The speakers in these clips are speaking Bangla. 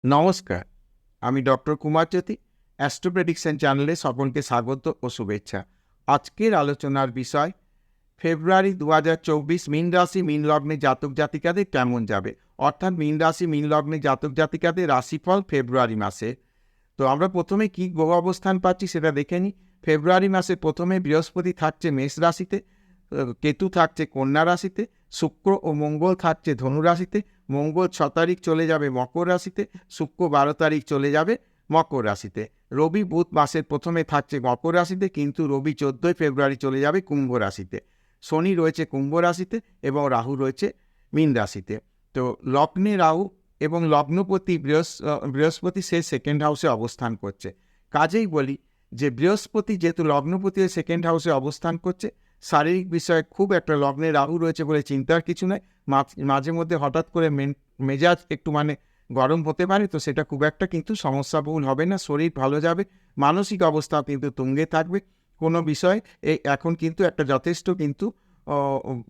নমস্কার, আমি ডক্টর কুমার জ্যোতি। অ্যাস্ট্রো প্রেডিকশন চ্যানেলে সকলকে স্বাগত ও শুভেচ্ছা। আজকের আলোচনার বিষয় ফেব্রুয়ারি 2024 মীন রাশি মীন লগ্নে জাতক জাতিকাদের কেমন যাবে, অর্থাৎ মীন রাশি মীন লগ্নে জাতক জাতিকাদের রাশিফল ফেব্রুয়ারি মাসে। তো আমরা প্রথমে কি গ্রহ অবস্থান পাচ্ছি সেটা দেখে নিই। ফেব্রুয়ারি মাসে প্রথমে বৃহস্পতি থাকছে মেষ রাশিতে, কেতু থাকছে কন্যা রাশিতে, শুক্র ও মঙ্গল থাকছে ধনু রাশিতে। মঙ্গল 6 তারিখ চলে যাবে মকর রাশিতে, শুক্র 12 তারিখ চলে যাবে মকর রাশিতে। রবি বুধ মাসের প্রথমে থাকছে মকর রাশিতে, কিন্তু রবি 14 ফেব্রুয়ারি চলে যাবে কুম্ভ রাশিতে। শনি রয়েছে কুম্ভ রাশিতে এবং রাহু রয়েছে মীন রাশিতে। তো লগ্নে রাহু এবং লগ্নপতি বৃহস্পতি সে সেকেন্ড হাউসে অবস্থান করছে। কাজেই বলি যে বৃহস্পতি যেহেতু লগ্নপতি হয়ে সেকেন্ড হাউসে অবস্থান করছে, শারীরিক বিষয়ে খুব একটা, লগ্নে রাহু রয়েছে বলে চিন্তার কিছু নয়। মাঝে মধ্যে হঠাৎ করে মেজাজ একটু গরম হতে পারে, তো সেটা খুব একটা কিন্তু সমস্যাবহুল হবে না। শরীর ভালো যাবে, মানসিক অবস্থাও কিন্তু তুঙ্গে থাকবে। কোনো বিষয় এখন কিন্তু একটা যথেষ্ট কিন্তু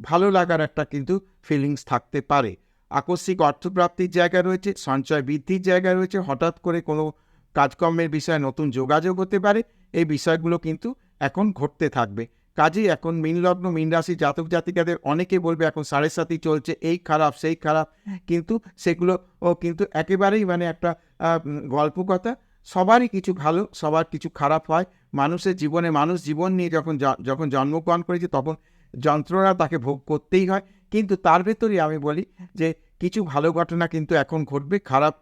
ভালো লাগার একটা কিন্তু ফিলিংস থাকতে পারে। আকস্মিক অর্থপ্রাপ্তির জায়গা রয়েছে, সঞ্চয় বৃদ্ধির জায়গা রয়েছে, হঠাৎ করে কোনো কাজকর্মের বিষয়ে নতুন যোগাযোগ হতে পারে। এই বিষয়গুলো কিন্তু এখন ঘটতে থাকবে। কাজেই এখন মীন লগ্ন মীন রাশি জাতক জাতিকাদের অনেকে বলবে এখন 7.5 চলছে, এই খারাপ সেই খারাপ, কিন্তু সেগুলো কিন্তু একেবারেই একটা গল্প কথা। সবারই কিছু ভালো, সবার কিছু খারাপ হয়। মানুষের জীবনে, মানুষ জীবন নিয়ে যখন জন্মগ্রহণ করেছে তখন যন্ত্রণা তাকে ভোগ করতেই হয়। কিন্তু তার ভেতরেই আমি বলি যে কিছু ভালো ঘটনা কিন্তু এখন ঘটবে, খারাপ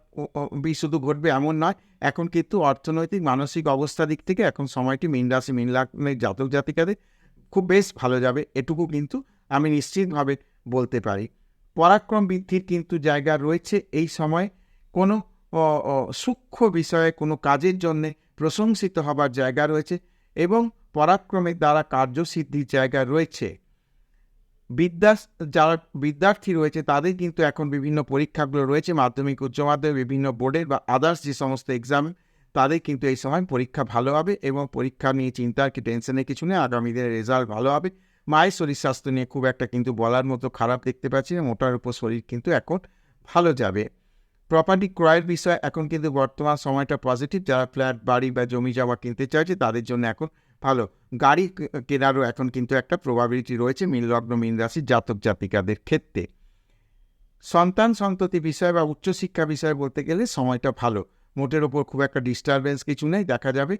শুধু ঘটবে এমন নয়। এখন কিন্তু অর্থনৈতিক মানসিক অবস্থা দিক থেকে এখন সময়টি মীন রাশি মীন লগ্নের জাতক জাতিকাদের খুব বেশ ভালো যাবে, এটুকু কিন্তু আমি নিশ্চিতভাবে বলতে পারি। পরাক্রম বৃদ্ধির কিন্তু জায়গা রয়েছে এই সময়। কোনো সূক্ষ্ম বিষয়ে কোনো কাজের জন্যে প্রশংসিত হবার জায়গা রয়েছে এবং পরাক্রমের দ্বারা কার্যসিদ্ধির জায়গা রয়েছে। যারা বিদ্যার্থী রয়েছে তাদের কিন্তু এখন বিভিন্ন পরীক্ষাগুলো রয়েছে, মাধ্যমিক উচ্চ মাধ্যমিক বিভিন্ন বোর্ডের বা আদার্স যে সমস্ত এক্সাম, তাদের কিন্তু এই সময় পরীক্ষা ভালো হবে এবং পরীক্ষা নিয়ে চিন্তার কি টেনশনের কিছু নেই। আগামী দিনের রেজাল্ট ভালো হবে। মায়ের শরীর স্বাস্থ্য নিয়ে খুব একটা কিন্তু বলার মতো খারাপ দেখতে পাচ্ছি না, মোটার উপর শরীর কিন্তু এখন ভালো যাবে। প্রপার্টি ক্রয়ের বিষয় এখন কিন্তু বর্তমান সময়টা পজিটিভ। যারা ফ্ল্যাট বাড়ি বা জমি জমা কিনতে চাইছে তাদের জন্য এখন ভালো। গাড়ি কেনারও এখন কিন্তু একটা প্রবাবিলিটি রয়েছে মীন লগ্ন মীন রাশির জাতক জাতিকাদের ক্ষেত্রে। সন্তান সন্ততি বিষয় বা উচ্চশিক্ষা বিষয় বলতে গেলে সময়টা ভালো, মোটের ওপর খুব একটা ডিস্টারবেন্স কিছু নেই, দেখা যাবে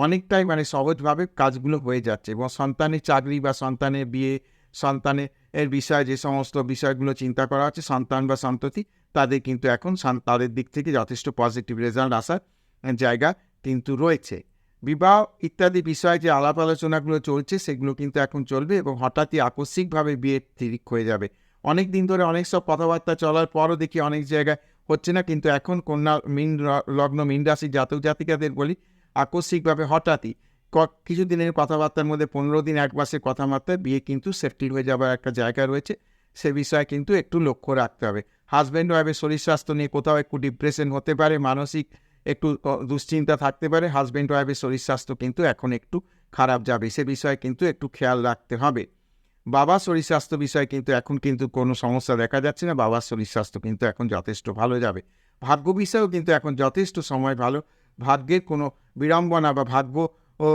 অনেকটাই সহজভাবে কাজগুলো হয়ে যাচ্ছে। এবং সন্তানের চাকরি বা সন্তানের বিয়ে, সন্তানের বিষয়ে যে সমস্ত বিষয়গুলো চিন্তা করা হচ্ছে, সন্তান বা সন্ততি, তাদের কিন্তু এখন তাদের দিক থেকে যথেষ্ট পজিটিভ রেজাল্ট আসার জায়গা কিন্তু রয়েছে। বিবাহ ইত্যাদি বিষয়ে যে আলাপ আলোচনাগুলো চলছে সেগুলো কিন্তু এখন চলবে এবং হঠাৎই আকস্মিকভাবে বিয়ে ঠিক হয়ে যাবে। অনেক দিন ধরে অনেক সব কথাবার্তা চলার পরও দেখি অনেক জায়গায় হচ্ছে না, কিন্তু এখন কন্যা মীন লগ্ন মীন রাশির জাতক জাতিকাদের বলি আকস্মিকভাবে হঠাৎই কিছুদিনের কথাবার্তার মধ্যে 15 দিন 1 মাসের কথাবার্তায় বিয়ে কিন্তু সেটেল হয়ে যাবার একটা জায়গা রয়েছে। সে বিষয়ে কিন্তু একটু লক্ষ্য রাখতে হবে। হাজব্যান্ড ওয়াইফের শরীর স্বাস্থ্য নিয়ে কোথাও একটু ডিপ্রেশন হতে পারে, মানসিক একটু দুশ্চিন্তা থাকতে পারে। হাজব্যান্ড ওয়াইফের শরীর স্বাস্থ্য কিন্তু এখন একটু খারাপ যাবে, সে বিষয়ে কিন্তু একটু খেয়াল রাখতে হবে। বাবার শরীর স্বাস্থ্য বিষয়ে কিন্তু এখন কিন্তু কোনো সমস্যা দেখা যাচ্ছে না, বাবার শরীর স্বাস্থ্য কিন্তু এখন যথেষ্ট ভালো যাবে। ভাগ্য বিষয়েও কিন্তু এখন যথেষ্ট সময় ভালো। ভাগ্যের কোনো বিড়ম্বনা বা ভাগ্য ও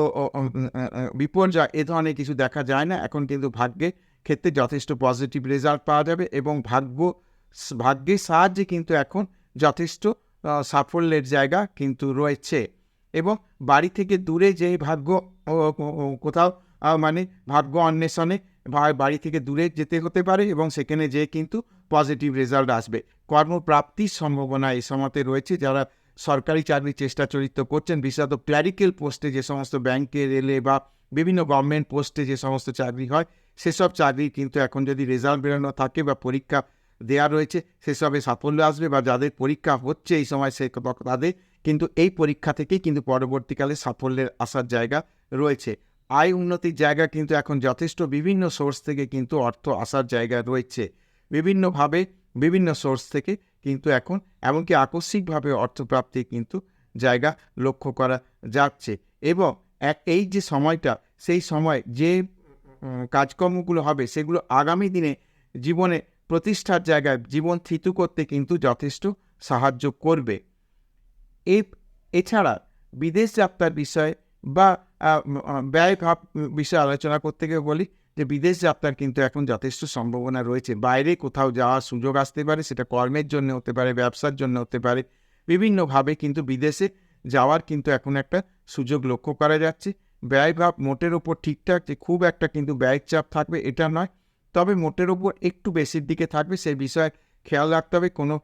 বিপর্যয় এ ধরনের কিছু দেখা যায় না। এখন কিন্তু ভাগ্যের ক্ষেত্রে যথেষ্ট পজিটিভ রেজাল্ট পাওয়া যাবে এবং ভাগ্যের সাহায্যে কিন্তু এখন যথেষ্ট সাফল্যের জায়গা কিন্তু রয়েছে। এবং বাড়ি থেকে দূরে যে ভাগ্য কোথাও ভাগ্য অন্বেষণে বাড়ি থেকে দূরে যেতে হতে পারে এবং সেখানে যেয়ে কিন্তু পজিটিভ রেজাল্ট আসবে। কর্মপ্রাপ্তির সম্ভাবনা এই সময়তে রয়েছে। যারা সরকারি চাকরির চেষ্টা চরিত্র করছেন, বিশেষত ক্ল্যারিক্যাল পোস্টে যে সমস্ত ব্যাংকে, রেলে বা বিভিন্ন গভর্নমেন্ট পোস্টে যে সমস্ত চাকরি হয়, সেসব চাকরি কিন্তু এখন যদি রেজাল্ট বেরোনো থাকে বা পরীক্ষা দেওয়া রয়েছে সেসবে সাফল্য আসবে, বা যাদের পরীক্ষা হচ্ছে এই সময় তাদের কিন্তু এই পরীক্ষা থেকেই কিন্তু পরবর্তীকালে সাফল্যের আসার জায়গা রয়েছে। আয় উন্নতির জায়গা কিন্তু এখন যথেষ্ট, বিভিন্ন সোর্স থেকে কিন্তু অর্থ আসার জায়গা রয়েছে। বিভিন্নভাবে বিভিন্ন সোর্স থেকে কিন্তু এখন এমনকি আকস্মিকভাবে অর্থপ্রাপ্তির কিন্তু জায়গা লক্ষ্য করা যাচ্ছে। এবং এই যে সময়টা, সেই সময় যে কাজকর্মগুলো হবে সেগুলো আগামী দিনে জীবনে প্রতিষ্ঠার জায়গায় জীবন থিতু করতে কিন্তু যথেষ্ট সাহায্য করবে। এছাড়া বিদেশ যাত্রার বিষয়ে বা ব্যয়ভাব বিষয়ে আলোচনা করতে গিয়ে বলি যে বিদেশ যাত্রার কিন্তু এখন যথেষ্ট সম্ভাবনা রয়েছে। বাইরে কোথাও যাওয়ার সুযোগ আসতে পারে, সেটা কর্মের জন্য হতে পারে, ব্যবসার জন্য হতে পারে। বিভিন্নভাবে কিন্তু বিদেশে যাওয়ার কিন্তু এখন একটা সুযোগ লক্ষ্য করা যাচ্ছে। ব্যয়ভাব মোটের ওপর ঠিকঠাক যে খুব একটা কিন্তু ব্যয়ের চাপ থাকবে এটা নয়, তবে মোটের ওপর একটু বেশির দিকে থাকবে, সেই বিষয়ে খেয়াল রাখতে হবে। কোনো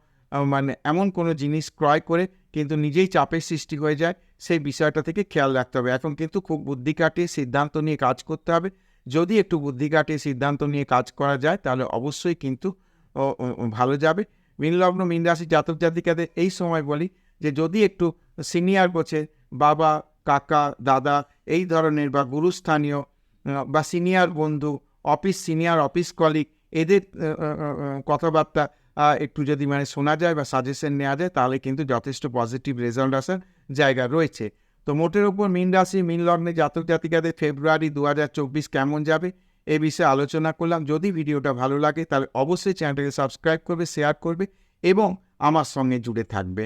মানে এমন কোনো জিনিস ক্রয় করে কিন্তু নিজেই চাপের সৃষ্টি হয়ে যায়, সেই বিষয়টা থেকে খেয়াল রাখতে হবে। এখন কিন্তু খুব বুদ্ধি খাটিয়ে সিদ্ধান্ত নিয়ে কাজ করতে হবে। যদি একটু বুদ্ধি খাটিয়ে সিদ্ধান্ত নিয়ে কাজ করা যায় তাহলে অবশ্যই কিন্তু ভালো যাবে। মীন লগ্ন মীন রাশি জাতক জাতিকাদের এই সময় বলি যে যদি একটু সিনিয়র গোছের বাবা, কাকা, দাদা এই ধরনের বা গুরুস্থানীয় বা সিনিয়র বন্ধু, সিনিয়র অফিস কলিগ এদের কথাবার্তা একটু যদি মানে শোনা যায় বা সাজেশন নেওয়া যায় তাহলে কিন্তু যথেষ্ট পজিটিভ রেজাল্ট আসার জায়গা রয়েছে। তো মোটের ওপর মীন রাশি মীন লগ্নে জাতক জাতিকাদের ফেব্রুয়ারি 2024 কেমন যাবে এ বিষয়ে আলোচনা করলাম। যদি ভিডিওটা ভালো লাগে তাহলে অবশ্যই চ্যানেলটাকে সাবস্ক্রাইব করবে, শেয়ার করবে এবং আমার সঙ্গে জুড়ে থাকবে।